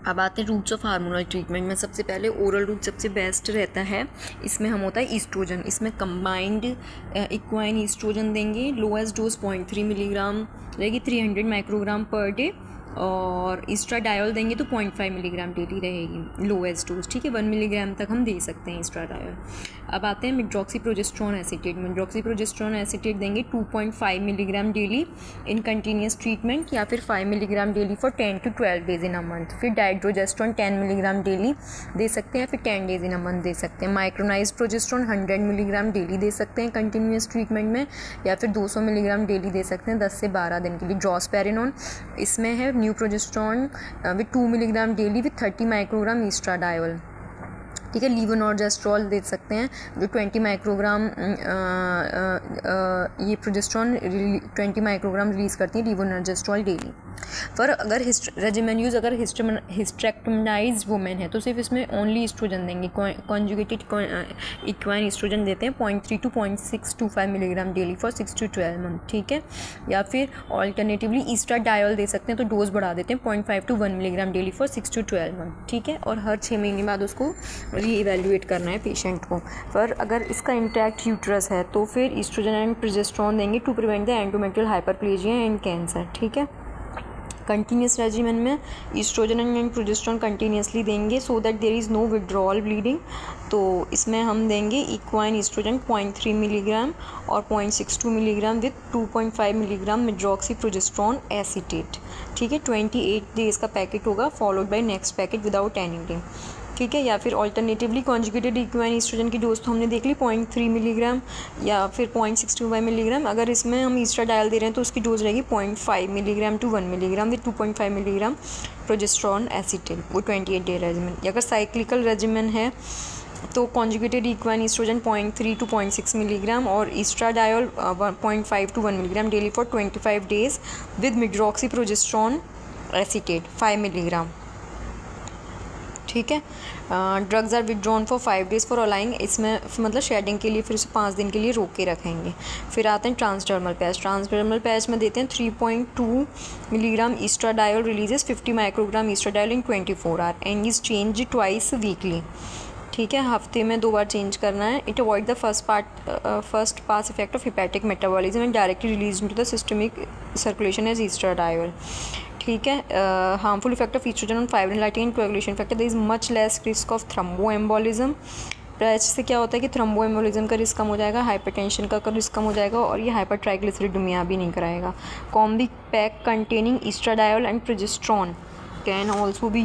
अब आते हैं रूट्स ऑफ हार्मोनल ट्रीटमेंट में। सबसे पहले ओरल रूट सबसे बेस्ट रहता है। इसमें हम होता है ईस्ट्रोजन, इसमें कंबाइंड इक्वाइन ईस्ट्रोजन देंगे। लोएस्ट डोज 0.3 मिलीग्राम रहेगी, 300 माइक्रोग्राम पर डे। और इस्ट्राडायोल देंगे तो 0.5 मिलीग्राम डेली रहेगी लोएस्ट डोज, ठीक है। 1 मिलीग्राम तक हम दे सकते हैं इस्ट्राडायोल। अब आते हैं मेड्रॉक्सीप्रोजेस्टेरोन एसीटेट। मेड्रॉक्सीप्रोजेस्टेरोन एसीटेट देंगे 2.5 milligram daily in continuous treatment, या फिर 5 milligram daily for 10 to 12 days in a month. फिर डाइड्रोजेस्ट्रॉन 10 मिलीग्राम डेली दे सकते हैं, फिर 10 डेज इन अ मंथ दे सकते हैं। माइक्रोनाइज्ड प्रोजेस्टेरोन 100 मिलीग्राम डेली दे सकते हैं कंटिन्यूस ट्रीटमेंट में, या फिर 200 मिलीग्राम डेली दे सकते हैं 10 से 12 दिन के लिए। ड्रॉस्पेरिनोन इसमें है new progesterone with 2 milligram daily with 30 microgram estradiol, ठीक है। लीवोनॉर्जेस्ट्रॉल दे सकते हैं जो 20 माइक्रोग्राम ये प्रोजेस्टेरोन 20 माइक्रोग्राम रिलीज़ करती है लीवोनॉर्जेस्ट्रॉल डेली। पर अगर रेजिमेन यूज़ अगर हिस्टेक्टोमाइज्ड वुमेन है तो सिर्फ इसमें ओनली ईस्ट्रोजन देंगे। कॉन्जुगेटेड इक्वाइन ईस्ट्रोजन देते हैं 0.3 to 0.625 milligram daily for 6 to 12 month, ठीक है। या फिर ऑल्टरनेटिवली इस्ट्राडायोल दे सकते हैं, तो डोज बढ़ा देते हैं 0.5 to 1 milligram daily for 6 to 12 month, ठीक है। और हर 6 महीने बाद उसको रीइवैल्यूएट करना है पेशेंट को। पर अगर इसका इंटैक्ट यूट्रस है तो फिर ईस्ट्रोजन एंड प्रोजेस्टेरोन देंगे to prevent the endometrial hyperplasia and cancer, ठीक है। कंटिन्यूस रेजिमेन में ईस्ट्रोजन एंड प्रोजेस्टेरोन कंटिन्यूसली देंगे so that there is no withdrawal bleeding. तो इसमें हम देंगे इक्वाइन ईस्ट्रोजन 0.3 मिलीग्राम और 0.62 मिलीग्राम विद 2.5 मिलीग्राम मेड्रॉक्सीप्रोजेस्टेरोन एसीटेट, ठीक है। 28 डेज का पैकेट होगा followed by next packet without anything, ठीक है। या फिर ऑल्टरनेटिवली कॉन्जुगेटेड इक्वाइन ईस्ट्रोजन की डोज तो हमने देख ली 0.3 मिलीग्राम या फिर 0.65 मिलीग्राम। अगर इसमें हम इस्ट्राडायोल दे रहे हैं तो उसकी डोज रहेगी 0.5 milligram to 1 milligram with 2.5 milligram progesterone acetate, वो 28 डे रेजिमेन। अगर साइक्लिकल रेजिमेन है तो conjugated equine estrogen 0.3 to 0.6 milligram और estradiol 0.5 to 1 milligram daily for 25 days with medroxyprogesterone acetate 5 milligram, ठीक है। Drugs are withdrawn for 5 days for allowing, इसमें मतलब shading के लिए फिर उसे 5 दिन के लिए रोक के रखेंगे। फिर आते हैं ट्रांसडर्मल पैच। ट्रांसडर्मल पैच में देते हैं 3.2 milligram estradiol releases 50 microgram estradiol in 24 hour and is change twice weekly, ठीक है। हफ्ते में 2 बार चेंज करना है। It avoid the first pass effect of hepatic metabolism and directly release into the systemic circulation as estradiol, ठीक है। Harmful effect of estrogen on fibrin lighting and coagulation factor, there is much less risk of thromboembolism. Patch से क्या होता है कि thromboembolism का risk कम हो जाएगा, हाइपरटेंशन का रिस्क कम हो जाएगा और ये हाइपरट्राइग्लिसरीडेमिया भी नहीं कराएगा। Combi pack containing estradiol and progesterone can also B